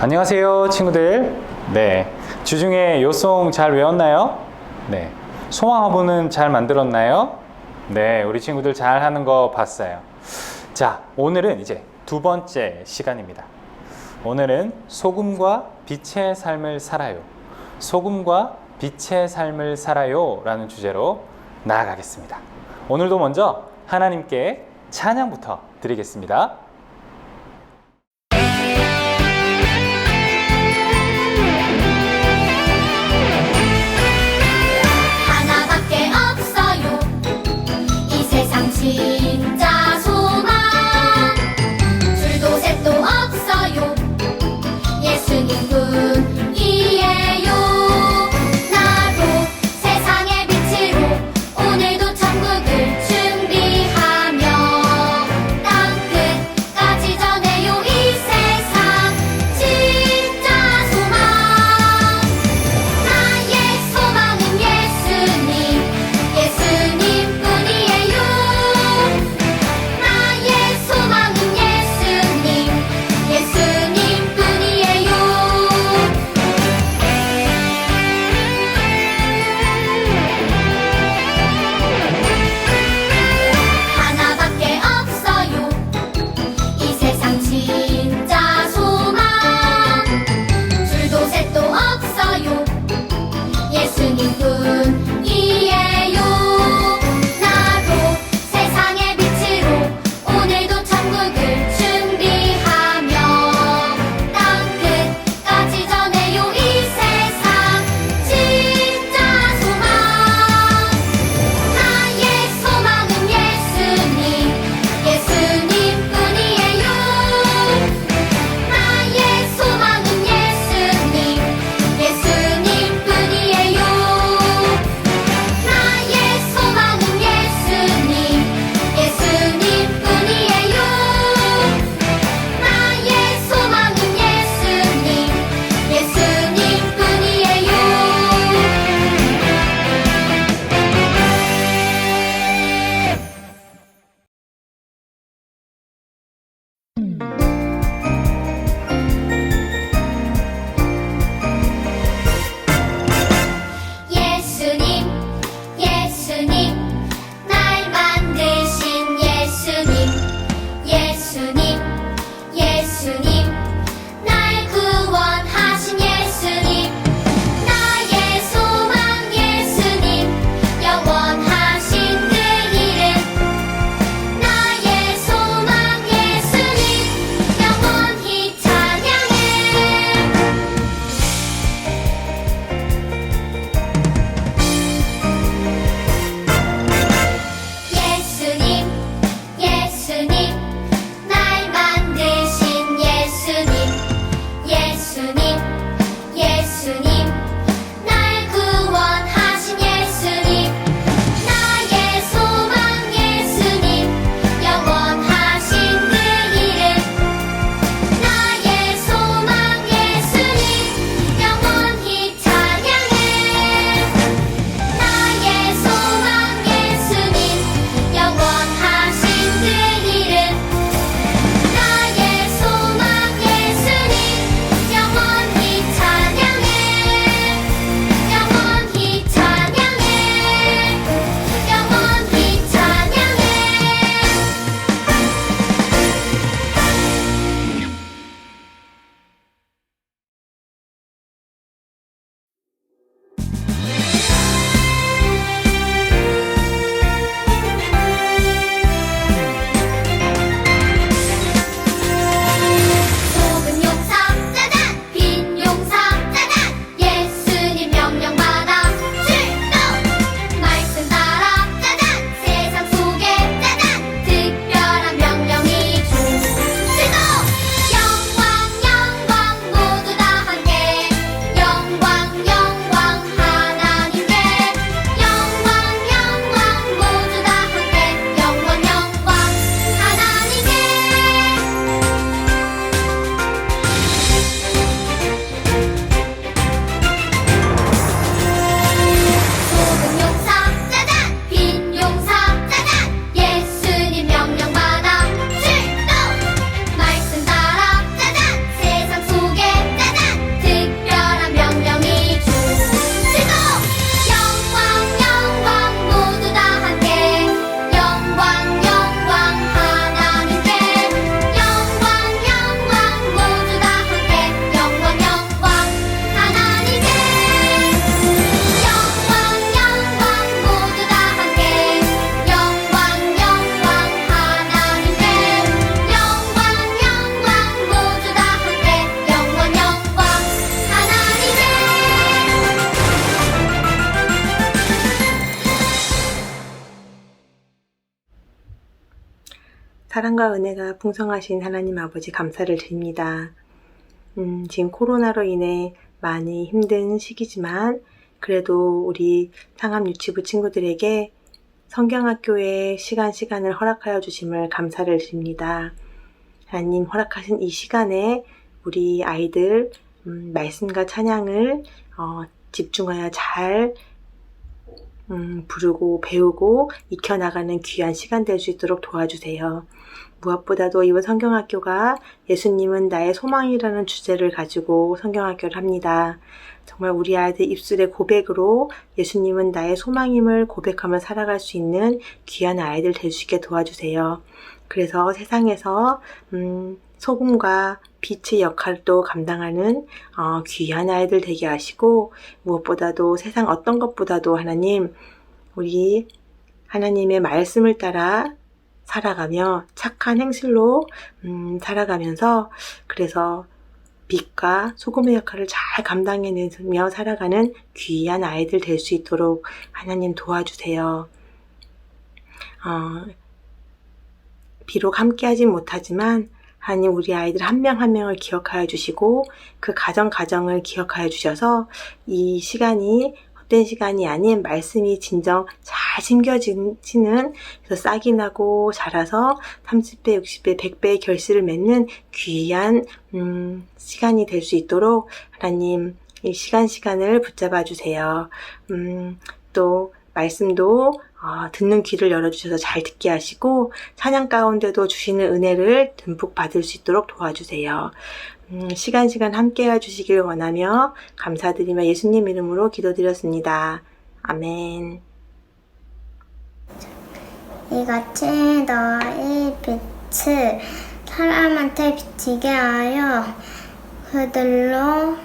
안녕하세요 친구들. 네, 주중에 요송 잘 외웠나요? 네, 소망화분은 잘 만들었나요? 네, 우리 친구들 잘 하는 거 봤어요. 자, 오늘은 이제 두 번째 시간입니다. 오늘은 소금과 빛의 삶을 살아요. 소금과 빛의 삶을 살아요 라는 주제로 나아가겠습니다. 오늘도 먼저 하나님께 찬양부터 드리겠습니다. 진짜 소망 둘도 셋도 없어요. 예수님뿐이에요. 나도 세상의 빛으로 오늘도 천국을 준비하며 땅 끝까지 전해요 이 세상. 진짜 소망 나의 소망은 예수님. 예수님뿐이에요. 예수님, 날 만드신 예수님. 사랑과 은혜가 풍성하신 하나님 아버지 감사를 드립니다. 지금 코로나로 인해 많이 힘든 시기지만 그래도 우리 상암 유치부 친구들에게 성경학교에 시간을 허락하여 주심을 감사를 드립니다. 하나님 허락하신 이 시간에 우리 아이들 말씀과 찬양을 집중하여 잘 부르고 배우고 익혀나가는 귀한 시간 될 수 있도록 도와주세요. 무엇보다도 이번 성경학교가 예수님은 나의 소망이라는 주제를 가지고 성경학교를 합니다. 정말 우리 아이들 입술의 고백으로 예수님은 나의 소망임을 고백하며 살아갈 수 있는 귀한 아이들 될 수 있게 도와주세요. 그래서 세상에서 소금과 빛의 역할도 감당하는 귀한 아이들 되게 하시고 무엇보다도 세상 어떤 것보다도 하나님 우리 하나님의 말씀을 따라 살아가며 착한 행실로 살아가면서 그래서 빛과 소금의 역할을 잘 감당해내며 살아가는 귀한 아이들 될 수 있도록 하나님 도와주세요. 비록 함께하지 못하지만 하나님 우리 아이들 한 명 한 명을 기억하여 주시고 그 가정을 기억하여 주셔서 이 시간이 헛된 시간이 아닌 말씀이 진정 잘 심겨지는 그래서 싹이 나고 자라서 30배, 60배, 100배의 결실을 맺는 귀한 시간이 될 수 있도록 하나님 이 시간을 붙잡아 주세요. 또 말씀도 듣는 귀를 열어주셔서 잘 듣게 하시고 찬양 가운데도 주시는 은혜를 듬뿍 받을 수 있도록 도와주세요. 시간 함께 해주시길 원하며 감사드리며 예수님 이름으로 기도드렸습니다. 아멘. 이같이 너의 빛을 사람한테 비치게 하여 그들로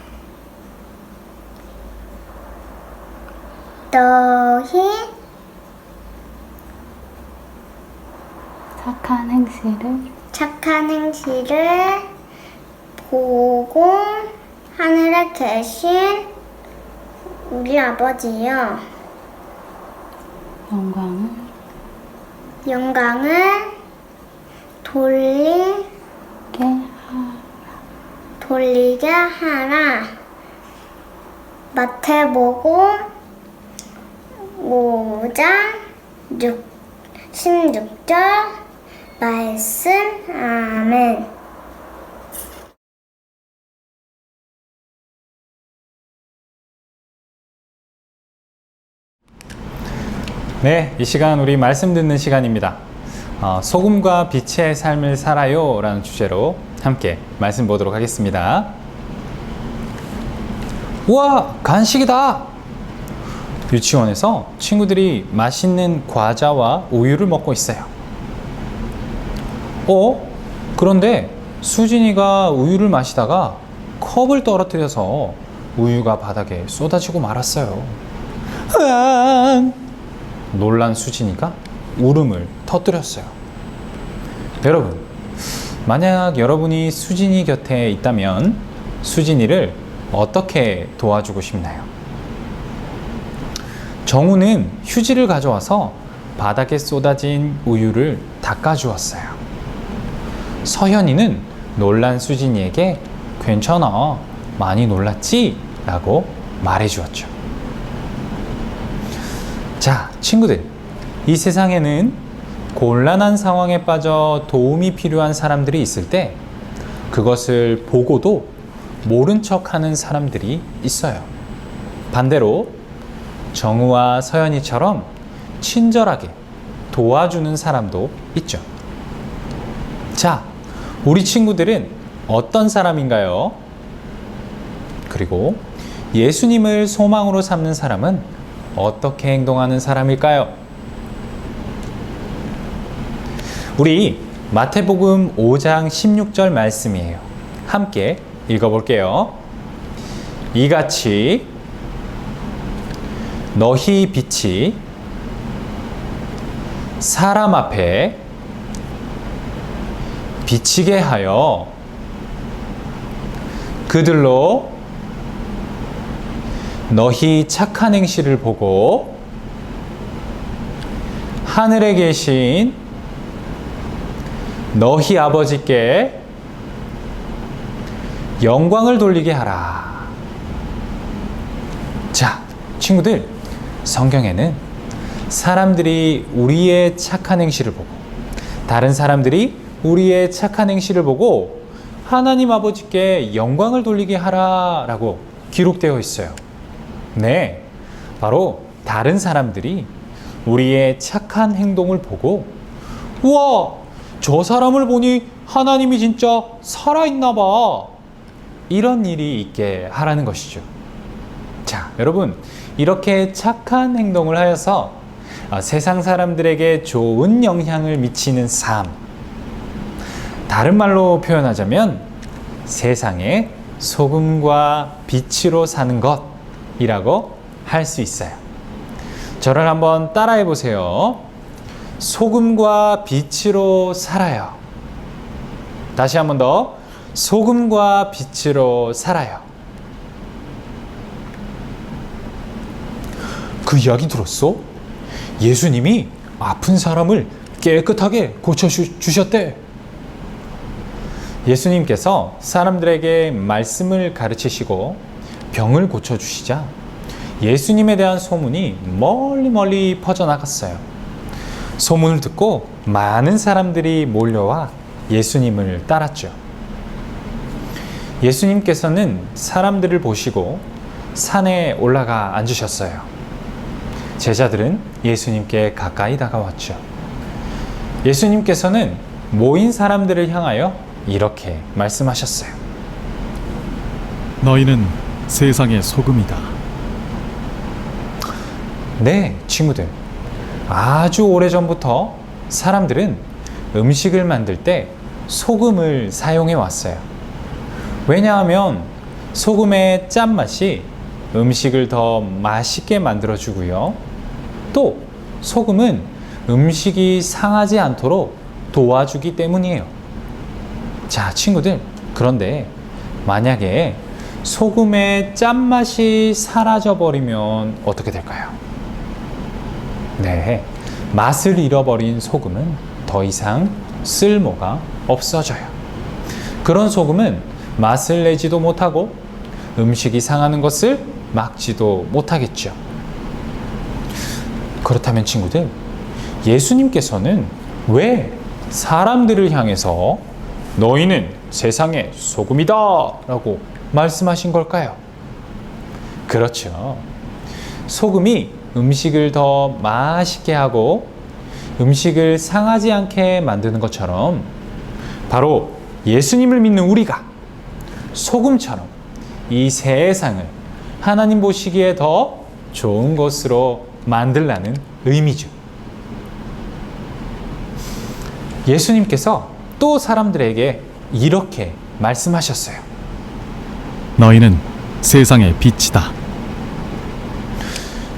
너희 착한 행실을 보고 하늘에 계신 우리 아버지여 영광을 돌리게 하라. 마태복음 5장 16절 말씀. 아멘. 네, 이 시간 우리 말씀 듣는 시간입니다. 소금과 빛의 삶을 살아요 라는 주제로 함께 말씀 보도록 하겠습니다. 우와, 간식이다! 유치원에서 친구들이 맛있는 과자와 우유를 먹고 있어요. 그런데 수진이가 우유를 마시다가 컵을 떨어뜨려서 우유가 바닥에 쏟아지고 말았어요. 놀란 수진이가 울음을 터뜨렸어요. 여러분, 만약 여러분이 수진이 곁에 있다면 수진이를 어떻게 도와주고 싶나요? 정우는 휴지를 가져와서 바닥에 쏟아진 우유를 닦아주었어요. 서현이는 놀란 수진이에게 괜찮아, 많이 놀랐지? 라고 말해주었죠. 자, 친구들, 이 세상에는 곤란한 상황에 빠져 도움이 필요한 사람들이 있을 때 그것을 보고도 모른 척하는 사람들이 있어요. 반대로 정우와 서연이처럼 친절하게 도와주는 사람도 있죠. 자, 우리 친구들은 어떤 사람인가요? 그리고 예수님을 소망으로 삼는 사람은 어떻게 행동하는 사람일까요? 우리 마태복음 5장 16절 말씀이에요. 함께 읽어볼게요. 이같이 너희 빛이 사람 앞에 비치게 하여 그들로 너희 착한 행실을 보고 하늘에 계신 너희 아버지께 영광을 돌리게 하라. 자, 친구들, 성경에는 사람들이 우리의 착한 행실을 보고, 다른 사람들이 우리의 착한 행실을 보고 하나님 아버지께 영광을 돌리게 하라 라고 기록되어 있어요. 네, 바로 다른 사람들이 우리의 착한 행동을 보고, 우와, 저 사람을 보니 하나님이 진짜 살아있나 봐, 이런 일이 있게 하라는 것이죠. 자, 여러분, 이렇게 착한 행동을 하여서 세상 사람들에게 좋은 영향을 미치는 삶, 다른 말로 표현하자면 세상의 소금과 빛으로 사는 것이라고 할 수 있어요. 저를 한번 따라해 보세요. 소금과 빛으로 살아요. 다시 한번 더. 소금과 빛으로 살아요. 그 이야기 들었어? 예수님이 아픈 사람을 깨끗하게 고쳐주셨대. 예수님께서 사람들에게 말씀을 가르치시고 병을 고쳐주시자 예수님에 대한 소문이 멀리 퍼져나갔어요. 소문을 듣고 많은 사람들이 몰려와 예수님을 따랐죠. 예수님께서는 사람들을 보시고 산에 올라가 앉으셨어요. 제자들은 예수님께 가까이 다가왔죠. 예수님께서는 모인 사람들을 향하여 이렇게 말씀하셨어요. 너희는 세상의 소금이다. 네, 친구들. 아주 오래전부터 사람들은 음식을 만들 때 소금을 사용해 왔어요. 왜냐하면 소금의 짠맛이 음식을 더 맛있게 만들어주고요. 또 소금은 음식이 상하지 않도록 도와주기 때문이에요. 자, 친구들, 그런데 만약에 소금의 짠맛이 사라져 버리면 어떻게 될까요? 네, 맛을 잃어버린 소금은 더 이상 쓸모가 없어져요. 그런 소금은 맛을 내지도 못하고 음식이 상하는 것을 막지도 못하겠죠. 그렇다면 친구들, 예수님께서는 왜 사람들을 향해서 너희는 세상의 소금이다 라고 말씀하신 걸까요? 그렇죠. 소금이 음식을 더 맛있게 하고 음식을 상하지 않게 만드는 것처럼 바로 예수님을 믿는 우리가 소금처럼 이 세상을 하나님 보시기에 더 좋은 것으로 만들라는 의미죠. 예수님께서 또 사람들에게 이렇게 말씀하셨어요. 너희는 세상의 빛이다.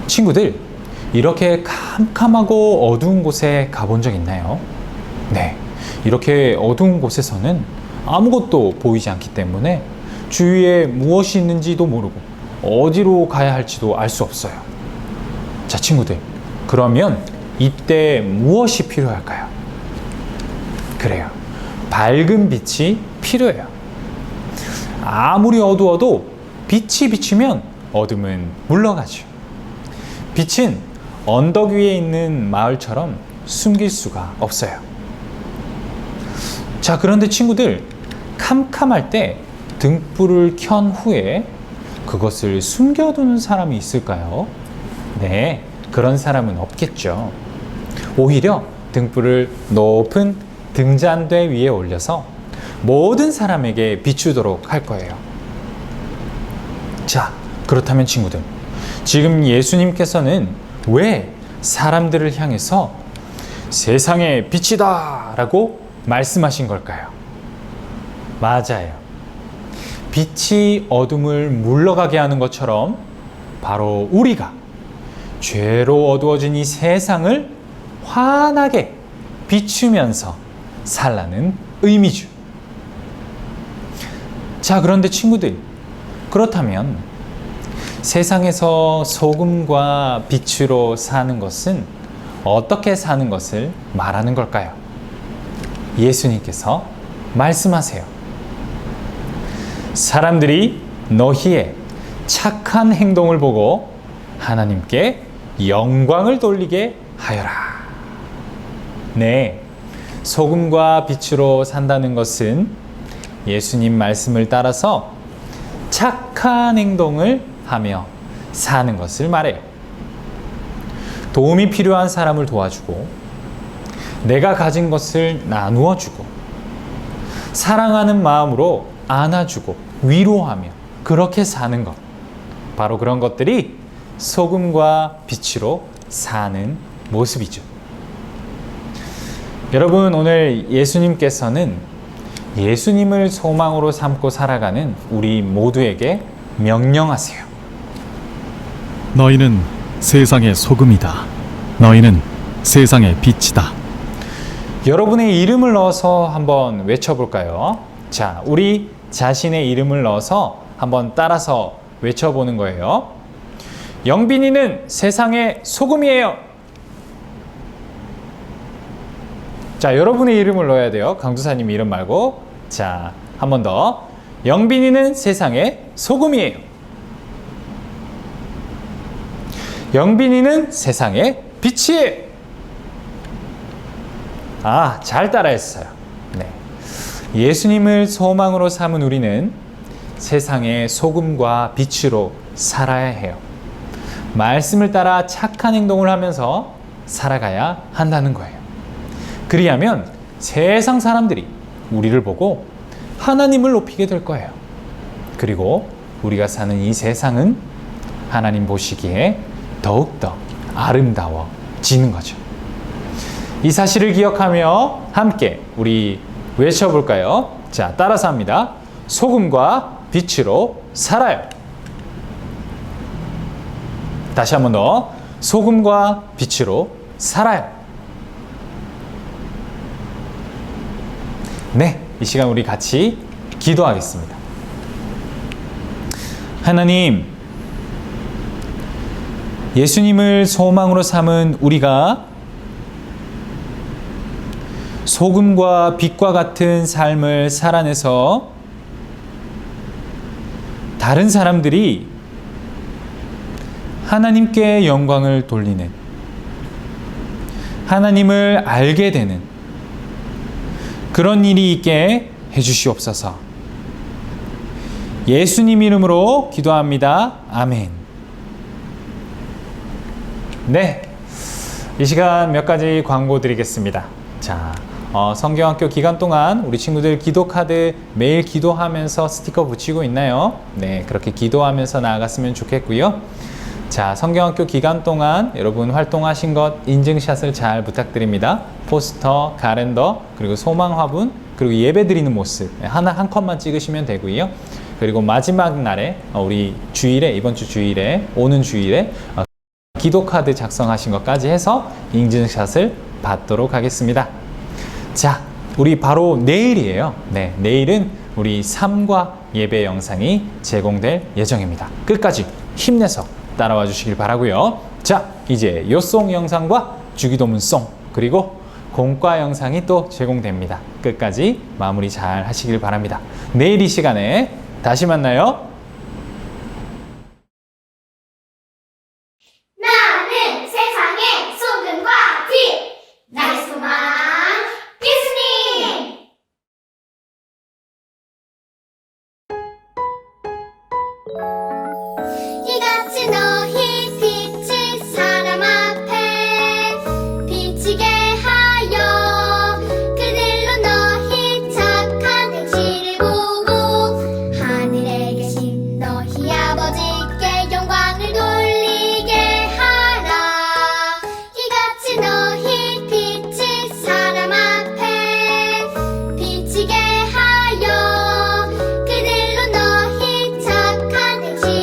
친구들, 이렇게 캄캄하고 어두운 곳에 가본 적 있나요? 네, 이렇게 어두운 곳에서는 아무것도 보이지 않기 때문에 주위에 무엇이 있는지도 모르고 어디로 가야 할지도 알 수 없어요. 자, 친구들, 그러면 이때 무엇이 필요할까요? 그래요, 밝은 빛이 필요해요. 아무리 어두워도 빛이 비치면 어둠은 물러가죠. 빛은 언덕 위에 있는 마을처럼 숨길 수가 없어요. 자, 그런데 친구들, 캄캄할 때 등불을 켠 후에 그것을 숨겨두는 사람이 있을까요? 네, 그런 사람은 없겠죠. 오히려 등불을 높은 등잔대 위에 올려서 모든 사람에게 비추도록 할 거예요. 자, 그렇다면 친구들, 지금 예수님께서는 왜 사람들을 향해서 세상의 빛이다 라고 말씀하신 걸까요? 맞아요. 빛이 어둠을 물러가게 하는 것처럼 바로 우리가 죄로 어두워진 이 세상을 환하게 비추면서 살라는 의미죠. 자, 그런데 친구들, 그렇다면 세상에서 소금과 빛으로 사는 것은 어떻게 사는 것을 말하는 걸까요? 예수님께서 말씀하세요. 사람들이 너희의 착한 행동을 보고 하나님께 영광을 돌리게 하여라. 네, 소금과 빛으로 산다는 것은 예수님 말씀을 따라서 착한 행동을 하며 사는 것을 말해요. 도움이 필요한 사람을 도와주고 내가 가진 것을 나누어 주고 사랑하는 마음으로 안아주고 위로하며 그렇게 사는 것, 바로 그런 것들이 소금과 빛으로 사는 모습이죠. 여러분, 오늘 예수님께서는 예수님을 소망으로 삼고 살아가는 우리 모두에게 명령하세요. 너희는 세상의 소금이다. 너희는 세상의 빛이다. 여러분의 이름을 넣어서 한번 외쳐볼까요? 자, 우리 자신의 이름을 넣어서 한번 따라서 외쳐보는 거예요. 영빈이는 세상의 소금이에요. 자, 여러분의 이름을 넣어야 돼요. 강두사님 이름 말고. 자, 한 번 더. 영빈이는 세상의 소금이에요. 영빈이는 세상의 빛이에요. 아, 잘 따라했어요. 네. 예수님을 소망으로 삼은 우리는 세상의 소금과 빛으로 살아야 해요. 말씀을 따라 착한 행동을 하면서 살아가야 한다는 거예요. 그리하면 세상 사람들이 우리를 보고 하나님을 높이게 될 거예요. 그리고 우리가 사는 이 세상은 하나님 보시기에 더욱더 아름다워지는 거죠. 이 사실을 기억하며 함께 우리 외쳐볼까요? 자, 따라서 합니다. 소금과 빛으로 살아요. 다시 한 번 더. 소금과 빛으로 살아요. 네, 이 시간 우리 같이 기도하겠습니다. 하나님, 예수님을 소망으로 삼은 우리가 소금과 빛과 같은 삶을 살아내서 다른 사람들이 하나님께 영광을 돌리는, 하나님을 알게 되는 그런 일이 있게 해주시옵소서. 예수님 이름으로 기도합니다. 아멘. 네, 이 시간 몇 가지 광고 드리겠습니다. 자, 성경학교 기간 동안 우리 친구들 기도카드 매일 기도하면서 스티커 붙이고 있나요? 네, 그렇게 기도하면서 나아갔으면 좋겠고요. 자, 성경학교 기간 동안 여러분 활동하신 것 인증샷을 잘 부탁드립니다. 포스터, 가랜더, 그리고 소망 화분, 그리고 예배 드리는 모습 하나 한 컷만 찍으시면 되고요. 그리고 마지막 날에 우리 주일에, 이번 주 주일에, 오는 주일에 기도카드 작성하신 것까지 해서 인증샷을 받도록 하겠습니다. 자, 우리 바로 내일이에요. 네, 내일은 우리 삶과 예배 영상이 제공될 예정입니다. 끝까지 힘내서 따라와 주시길 바라고요. 자, 이제 요송 영상과 주기도문송 그리고 공과 영상이 또 제공됩니다. 끝까지 마무리 잘 하시길 바랍니다. 내일 이 시간에 다시 만나요. 나는 세상의 소금과 빛, 나의 소망 예수님. 이같이 너희 빛이 사람 앞에 비치게 하여 그들로 너희 착한 행실을 보고 하늘에 계신 너희 아버지께 영광을 돌리게 하라. 이같이 너희 빛이 사람 앞에 비치게 하여 그들로 너희 착한 행실을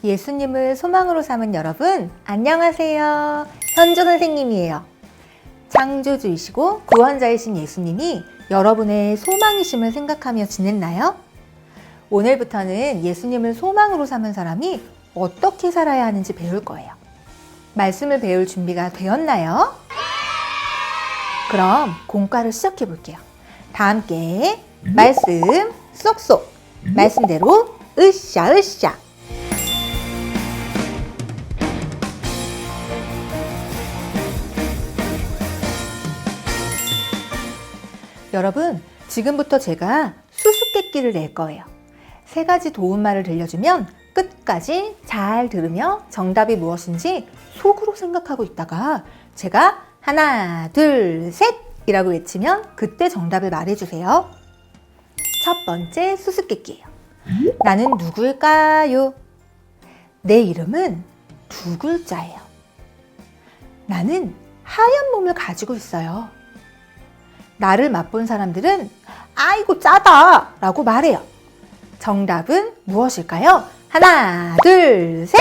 예수님을 소망으로 삼은 여러분, 안녕하세요. 현주 선생님이에요. 창조주이시고 구원자이신 예수님이 여러분의 소망이심을 생각하며 지냈나요? 오늘부터는 예수님을 소망으로 삼은 사람이 어떻게 살아야 하는지 배울 거예요. 말씀을 배울 준비가 되었나요? 그럼 공과를 시작해 볼게요. 다 함께 말씀 쏙쏙, 말씀대로 으쌰으쌰. 여러분, 지금부터 제가 수수께끼를 낼 거예요. 3가지 도움말을 들려주면 끝까지 잘 들으며 정답이 무엇인지 속으로 생각하고 있다가 제가 하나, 둘, 셋! 이라고 외치면 그때 정답을 말해주세요. 첫 번째 수수께끼예요. 나는 누구일까요? 내 이름은 2글자예요. 나는 하얀 몸을 가지고 있어요. 나를 맛본 사람들은 아이고 짜다 라고 말해요. 정답은 무엇일까요? 하나, 둘, 셋!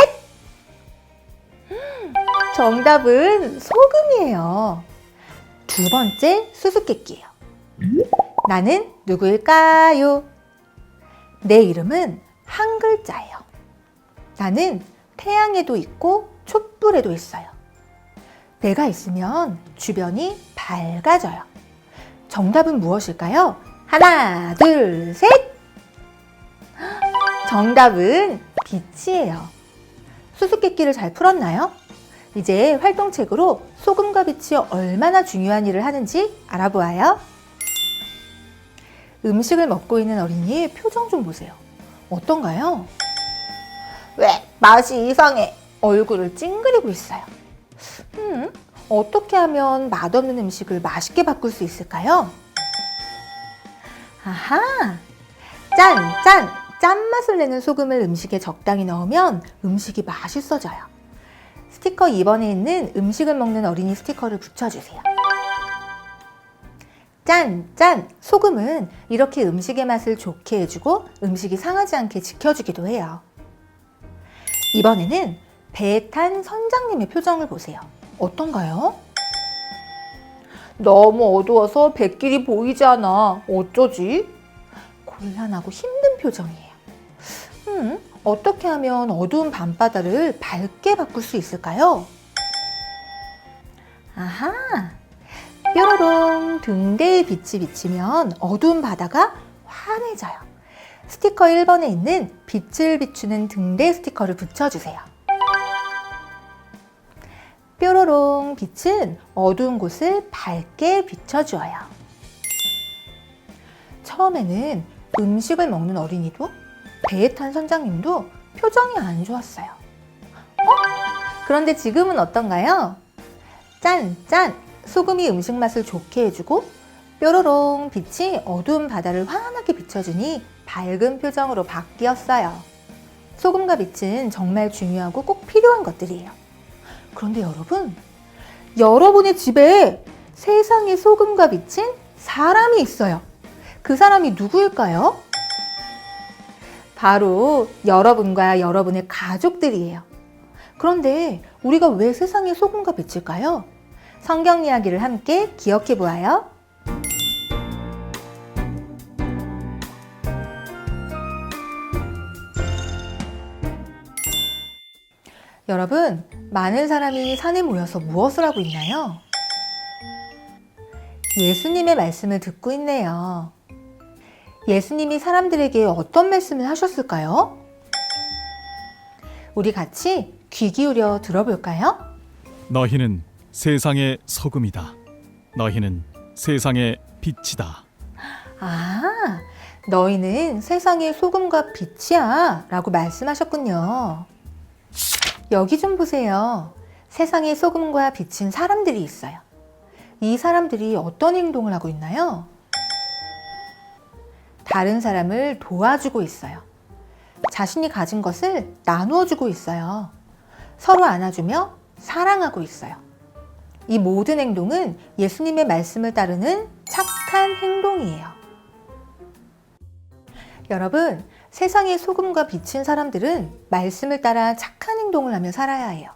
정답은 소금이에요. 2번째 수수께끼예요. 나는 누구일까요? 내 이름은 1글자예요. 나는 태양에도 있고 촛불에도 있어요. 내가 있으면 주변이 밝아져요. 정답은 무엇일까요? 하나, 둘, 셋! 정답은 빛이에요. 수수께끼를 잘 풀었나요? 이제 활동책으로 소금과 빛이 얼마나 중요한 일을 하는지 알아보아요. 음식을 먹고 있는 어린이의 표정 좀 보세요. 어떤가요? 왜? 맛이 이상해. 얼굴을 찡그리고 있어요. 어떻게 하면 맛없는 음식을 맛있게 바꿀 수 있을까요? 아하! 짠! 짠맛을 내는 소금을 음식에 적당히 넣으면 음식이 맛있어져요. 스티커 2번에 있는 음식을 먹는 어린이 스티커를 붙여주세요. 짠! 소금은 이렇게 음식의 맛을 좋게 해주고 음식이 상하지 않게 지켜주기도 해요. 이번에는 배에 탄 선장님의 표정을 보세요. 어떤가요? 너무 어두워서 뱃길이 보이지 않아. 어쩌지? 곤란하고 힘든 표정이에요. 어떻게 하면 어두운 밤바다를 밝게 바꿀 수 있을까요? 아하! 뾰로롱 등대에 빛이 비치면 어두운 바다가 환해져요. 스티커 1번에 있는 빛을 비추는 등대 스티커를 붙여주세요. 뾰로롱 빛은 어두운 곳을 밝게 비춰주어요. 처음에는 음식을 먹는 어린이도 배에 탄 선장님도 표정이 안 좋았어요. 그런데 지금은 어떤가요? 짠! 소금이 음식 맛을 좋게 해주고 뾰로롱 빛이 어두운 바다를 환하게 비춰주니 밝은 표정으로 바뀌었어요. 소금과 빛은 정말 중요하고 꼭 필요한 것들이에요. 그런데 여러분, 여러분의 집에 세상의 소금과 빛인 사람이 있어요. 그 사람이 누구일까요? 바로 여러분과 여러분의 가족들이에요. 그런데 우리가 왜 세상의 소금과 빛일까요? 성경 이야기를 함께 기억해 보아요. 여러분, 많은 사람이 산에 모여서 무엇을 하고 있나요? 예수님의 말씀을 듣고 있네요. 예수님이 사람들에게 어떤 말씀을 하셨을까요? 우리 같이 귀 기울여 들어볼까요? 너희는 세상의 소금이다. 너희는 세상의 빛이다. 아, 너희는 세상의 소금과 빛이야 라고 말씀하셨군요. 여기 좀 보세요. 세상에 소금과 빛인 사람들이 있어요. 이 사람들이 어떤 행동을 하고 있나요? 다른 사람을 도와주고 있어요. 자신이 가진 것을 나누어 주고 있어요. 서로 안아주며 사랑하고 있어요. 이 모든 행동은 예수님의 말씀을 따르는 착한 행동이에요. 여러분, 세상의 소금과 빛인 사람들은 말씀을 따라 착한 행동을 하며 살아야 해요.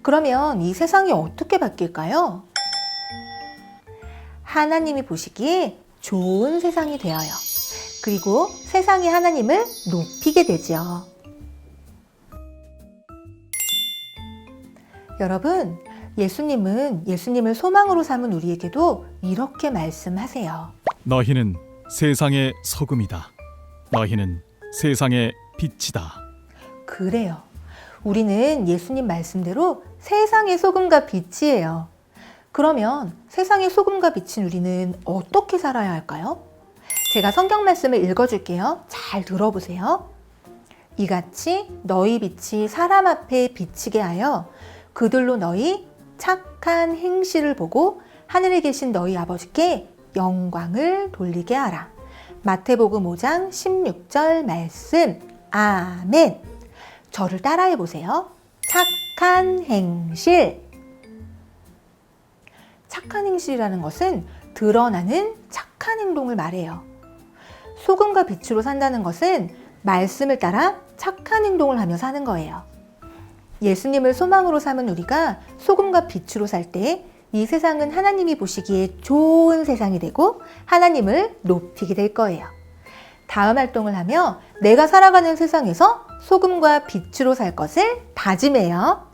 그러면 이 세상이 어떻게 바뀔까요? 하나님이 보시기에 좋은 세상이 되어요. 그리고 세상이 하나님을 높이게 되죠. 여러분, 예수님은 예수님을 소망으로 삼은 우리에게도 이렇게 말씀하세요. 너희는 세상의 소금이다. 너희는 세상의 빛이다. 그래요. 우리는 예수님 말씀대로 세상의 소금과 빛이에요. 그러면 세상의 소금과 빛인 우리는 어떻게 살아야 할까요? 제가 성경 말씀을 읽어줄게요. 잘 들어보세요. 이같이 너희 빛이 사람 앞에 비치게 하여 그들로 너희 착한 행실을 보고 하늘에 계신 너희 아버지께 영광을 돌리게 하라. 마태복음 5장 16절 말씀. 아멘. 저를 따라해 보세요. 착한 행실. 착한 행실이라는 것은 드러나는 착한 행동을 말해요. 소금과 빛으로 산다는 것은 말씀을 따라 착한 행동을 하며 사는 거예요. 예수님을 소망으로 삼은 우리가 소금과 빛으로 살 때 이 세상은 하나님이 보시기에 좋은 세상이 되고 하나님을 높이게 될 거예요. 다음 활동을 하며 내가 살아가는 세상에서 소금과 빛으로 살 것을 다짐해요.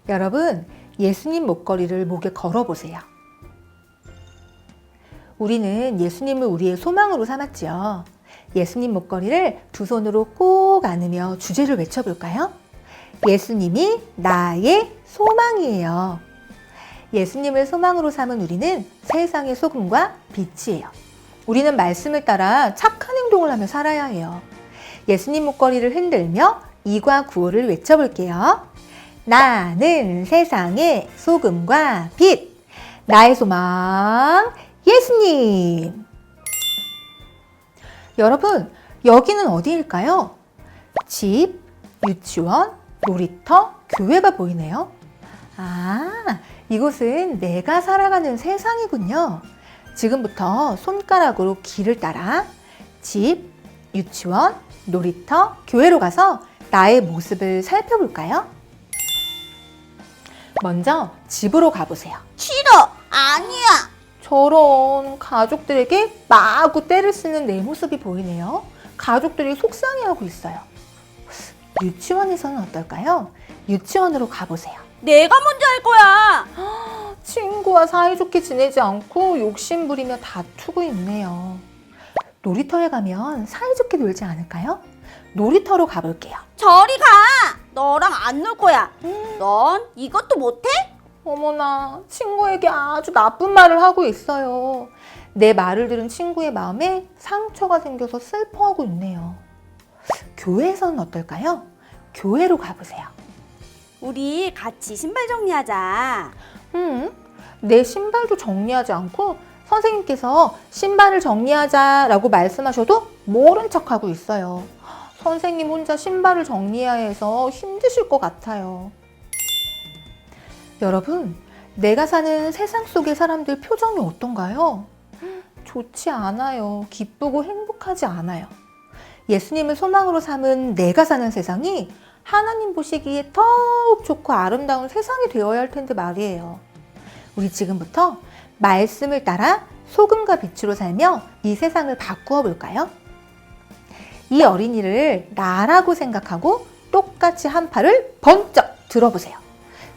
여러분, 예수님 목걸이를 목에 걸어보세요. 우리는 예수님을 우리의 소망으로 삼았지요. 예수님 목걸이를 두 손으로 꼭 안으며 주제를 외쳐볼까요? 예수님이 나의 소망이에요. 예수님을 소망으로 삼은 우리는 세상의 소금과 빛이에요. 우리는 말씀을 따라 착한 행동을 하며 살아야 해요. 예수님 목걸이를 흔들며 이과 구호를 외쳐볼게요. 나는 세상의 소금과 빛. 나의 소망, 예수님. 여러분, 여기는 어디일까요? 집, 유치원, 놀이터, 교회가 보이네요. 아, 이곳은 내가 살아가는 세상이군요. 지금부터 손가락으로 길을 따라 집, 유치원, 놀이터, 교회로 가서 나의 모습을 살펴볼까요? 먼저 집으로 가보세요. 싫어. 아니야. 저런 가족들에게 마구 때를 쓰는 내 모습이 보이네요. 가족들이 속상해하고 있어요. 유치원에서는 어떨까요? 유치원으로 가보세요. 내가 먼저 할 거야. 친구와 사이좋게 지내지 않고 욕심 부리며 다투고 있네요. 놀이터에 가면 사이좋게 놀지 않을까요? 놀이터로 가볼게요. 저리 가. 너랑 안 놀 거야. 넌 이것도 못해? 어머나, 친구에게 아주 나쁜 말을 하고 있어요. 내 말을 들은 친구의 마음에 상처가 생겨서 슬퍼하고 있네요. 교회에서는 어떨까요? 교회로 가보세요. 우리 같이 신발 정리하자. 내 신발도 정리하지 않고 선생님께서 신발을 정리하자라고 말씀하셔도 모른 척하고 있어요. 선생님 혼자 신발을 정리해야 해서 힘드실 것 같아요. 여러분, 내가 사는 세상 속의 사람들 표정이 어떤가요? 좋지 않아요. 기쁘고 행복하지 않아요. 예수님을 소망으로 삼은 내가 사는 세상이 하나님 보시기에 더욱 좋고 아름다운 세상이 되어야 할 텐데 말이에요. 우리 지금부터 말씀을 따라 소금과 빛으로 살며 이 세상을 바꾸어 볼까요? 이 어린이를 나라고 생각하고 똑같이 한 팔을 번쩍 들어보세요.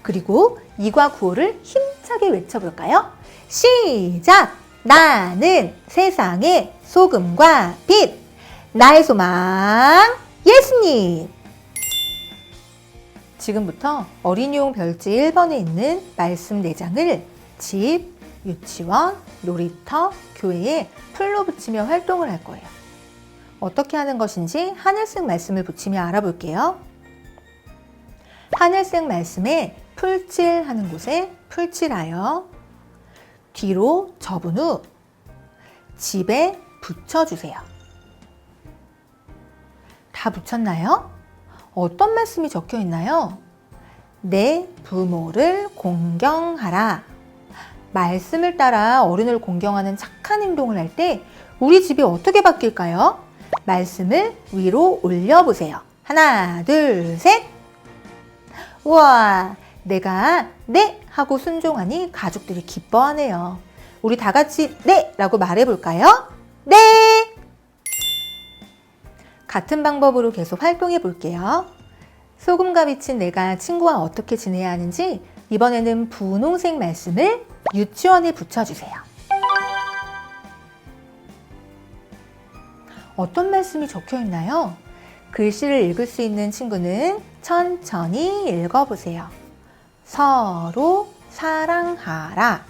그리고 이과 구호를 힘차게 외쳐볼까요? 시작! 나는 세상의 소금과 빛! 나의 소망, 예수님! 지금부터 어린이용 별지 1번에 있는 말씀 4장을 집, 유치원, 놀이터, 교회에 풀로 붙이며 활동을 할 거예요. 어떻게 하는 것인지 하늘색 말씀을 붙이며 알아볼게요. 하늘색 말씀에 풀칠하는 곳에 풀칠하여 뒤로 접은 후 집에 붙여주세요. 다 붙였나요? 어떤 말씀이 적혀 있나요? 내 부모를 공경하라. 말씀을 따라 어른을 공경하는 착한 행동을 할 때 우리 집이 어떻게 바뀔까요? 말씀을 위로 올려보세요. 하나, 둘, 셋. 우와, 내가 네 하고 순종하니 가족들이 기뻐하네요. 우리 다 같이 네 라고 말해볼까요? 네! 같은 방법으로 계속 활동해 볼게요. 소금과 빛인 내가 친구와 어떻게 지내야 하는지 이번에는 분홍색 말씀을 유치원에 붙여주세요. 어떤 말씀이 적혀 있나요? 글씨를 읽을 수 있는 친구는 천천히 읽어보세요. 서로 사랑하라.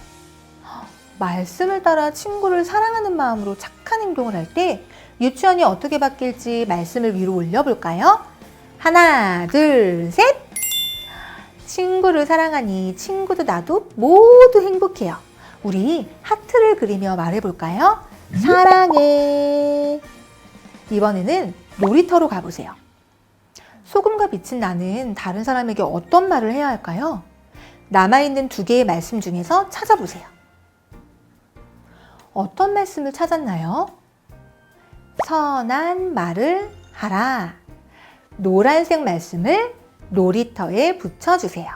말씀을 따라 친구를 사랑하는 마음으로 착한 행동을 할 때 유치원이 어떻게 바뀔지 말씀을 위로 올려볼까요? 하나, 둘, 셋! 친구를 사랑하니 친구도 나도 모두 행복해요. 우리 하트를 그리며 말해볼까요? 사랑해. 이번에는 놀이터로 가보세요. 소금과 빛인 나는 다른 사람에게 어떤 말을 해야 할까요? 남아있는 2개의 말씀 중에서 찾아보세요. 어떤 말씀을 찾았나요? 선한 말을 하라. 노란색 말씀을 놀이터에 붙여주세요.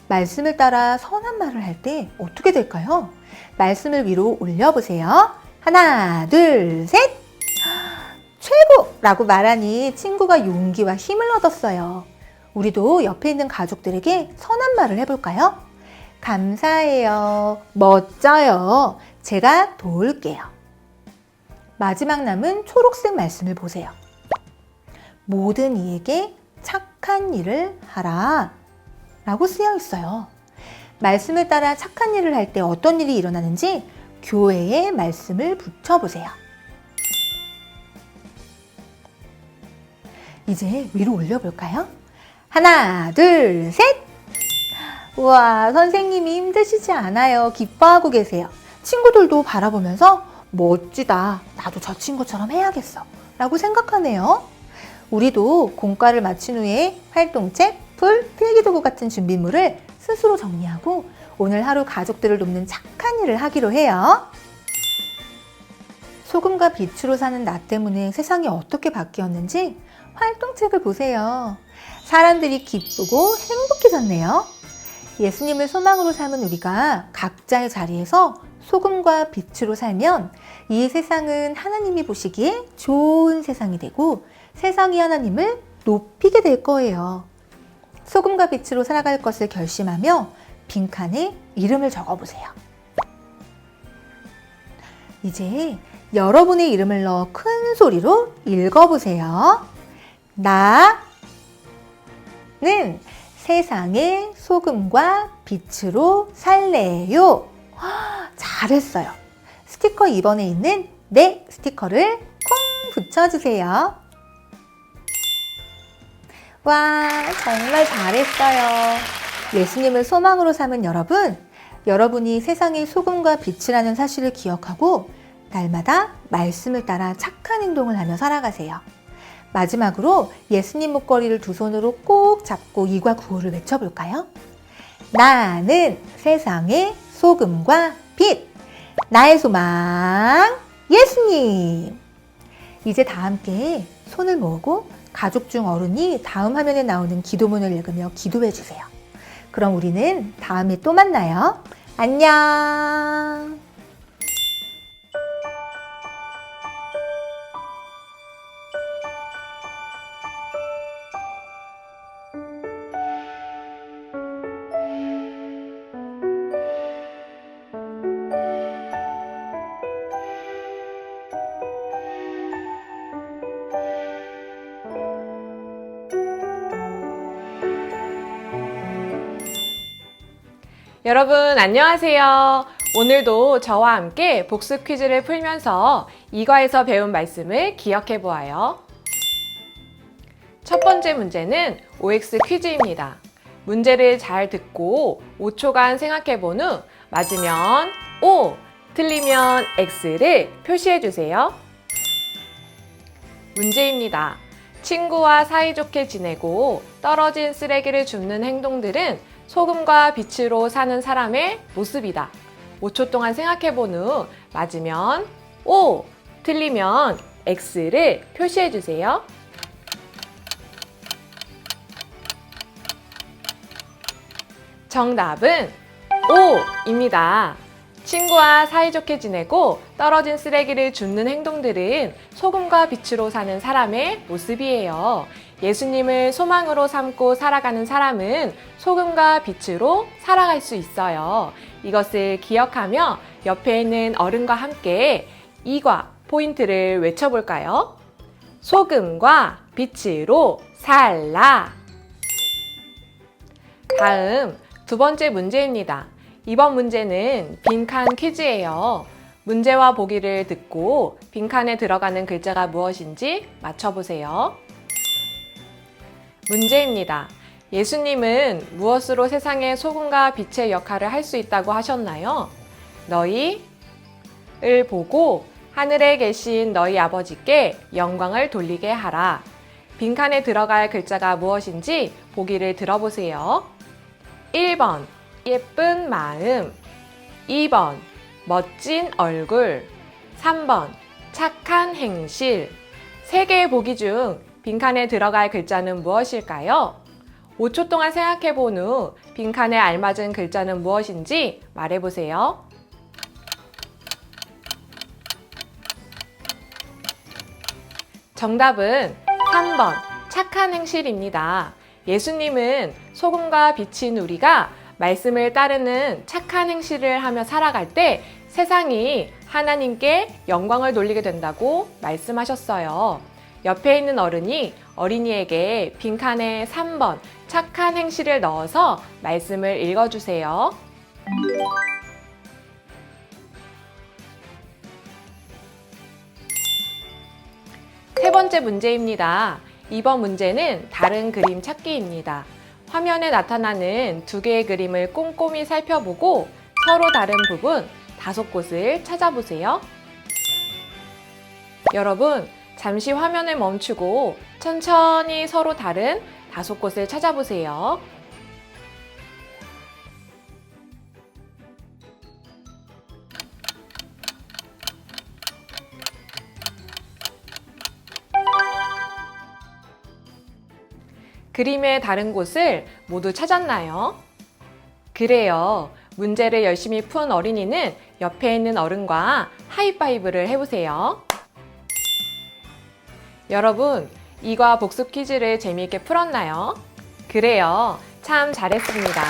말씀을 따라 선한 말을 할 때 어떻게 될까요? 말씀을 위로 올려보세요. 하나, 둘, 셋! 최고! 라고 말하니 친구가 용기와 힘을 얻었어요. 우리도 옆에 있는 가족들에게 선한 말을 해볼까요? 감사해요. 멋져요. 제가 도울게요. 마지막 남은 초록색 말씀을 보세요. 모든 이에게 착한 일을 하라 라고 쓰여 있어요. 말씀을 따라 착한 일을 할 때 어떤 일이 일어나는지 교회의 말씀을 붙여보세요. 이제 위로 올려볼까요? 하나, 둘, 셋! 우와, 선생님이 힘드시지 않아요. 기뻐하고 계세요. 친구들도 바라보면서 멋지다. 나도 저 친구처럼 해야겠어. 라고 생각하네요. 우리도 공과를 마친 후에 활동책, 풀, 필기도구 같은 준비물을 스스로 정리하고 오늘 하루 가족들을 돕는 착한 일을 하기로 해요. 소금과 빛으로 사는 나 때문에 세상이 어떻게 바뀌었는지 활동책을 보세요. 사람들이 기쁘고 행복해졌네요. 예수님을 소망으로 삼은 우리가 각자의 자리에서 소금과 빛으로 살면 이 세상은 하나님이 보시기에 좋은 세상이 되고 세상이 하나님을 높이게 될 거예요. 소금과 빛으로 살아갈 것을 결심하며 빈칸에 이름을 적어보세요. 이제 여러분의 이름을 넣어 큰 소리로 읽어보세요. 나는 세상의 소금과 빛으로 살래요. 잘했어요. 스티커 2번에 있는 네 스티커를 콩 붙여주세요. 와, 정말 잘했어요. 예수님을 소망으로 삼은 여러분, 여러분이 세상의 소금과 빛이라는 사실을 기억하고 날마다 말씀을 따라 착한 행동을 하며 살아가세요. 마지막으로 예수님 목걸이를 두 손으로 꼭 잡고 이과 구호를 외쳐볼까요? 나는 세상의 소금과 빛, 나의 소망 예수님. 이제 다 함께 손을 모으고 가족 중 어른이 다음 화면에 나오는 기도문을 읽으며 기도해 주세요. 그럼 우리는 다음에 또 만나요. 안녕. 여러분 안녕하세요. 오늘도 저와 함께 복습 퀴즈를 풀면서 이과에서 배운 말씀을 기억해 보아요. 첫 번째 문제는 OX 퀴즈입니다. 문제를 잘 듣고 5초간 생각해 본 후 맞으면 O, 틀리면 X를 표시해 주세요. 문제입니다. 친구와 사이좋게 지내고 떨어진 쓰레기를 줍는 행동들은 소금과 빛으로 사는 사람의 모습이다. 5초 동안 생각해본 후 맞으면 O, 틀리면 X를 표시해주세요. 정답은 O입니다. 친구와 사이좋게 지내고 떨어진 쓰레기를 줍는 행동들은 소금과 빛으로 사는 사람의 모습이에요. 예수님을 소망으로 삼고 살아가는 사람은 소금과 빛으로 살아갈 수 있어요. 이것을 기억하며 옆에 있는 어른과 함께 이과 포인트를 외쳐볼까요? 소금과 빛으로 살라. 다음 두 번째 문제입니다. 이번 문제는 빈칸 퀴즈예요. 문제와 보기를 듣고 빈칸에 들어가는 글자가 무엇인지 맞춰보세요. 문제입니다. 예수님은 무엇으로 세상의 소금과 빛의 역할을 할 수 있다고 하셨나요? 너희를 보고 하늘에 계신 너희 아버지께 영광을 돌리게 하라. 빈칸에 들어갈 글자가 무엇인지 보기를 들어보세요. 1번 예쁜 마음, 2번 멋진 얼굴, 3번 착한 행실. 3개의 보기 중 빈칸에 들어갈 글자는 무엇일까요? 5초 동안 생각해 본 후 빈칸에 알맞은 글자는 무엇인지 말해보세요. 정답은 3번 착한 행실입니다. 예수님은 소금과 빛인 우리가 말씀을 따르는 착한 행실을 하며 살아갈 때 세상이 하나님께 영광을 돌리게 된다고 말씀하셨어요. 옆에 있는 어른이 어린이에게 빈칸에 3번 착한 행실을 넣어서 말씀을 읽어주세요. 세 번째 문제입니다. 이번 문제는 다른 그림 찾기입니다. 화면에 나타나는 2개의 그림을 꼼꼼히 살펴보고 서로 다른 부분 5곳을 찾아보세요. 여러분, 잠시 화면을 멈추고 천천히 서로 다른 5곳을 찾아보세요. 그림의 다른 곳을 모두 찾았나요? 그래요. 문제를 열심히 푼 어린이는 옆에 있는 어른과 하이파이브를 해보세요. 여러분, 이과 복습 퀴즈를 재미있게 풀었나요? 그래요. 참 잘했습니다.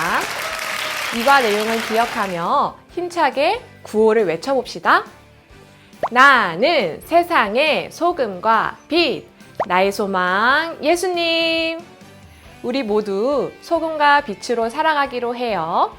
이과 내용을 기억하며 힘차게 구호를 외쳐봅시다. 나는 세상의 소금과 빛, 나의 소망 예수님. 우리 모두 소금과 빛으로 살아가기로 해요.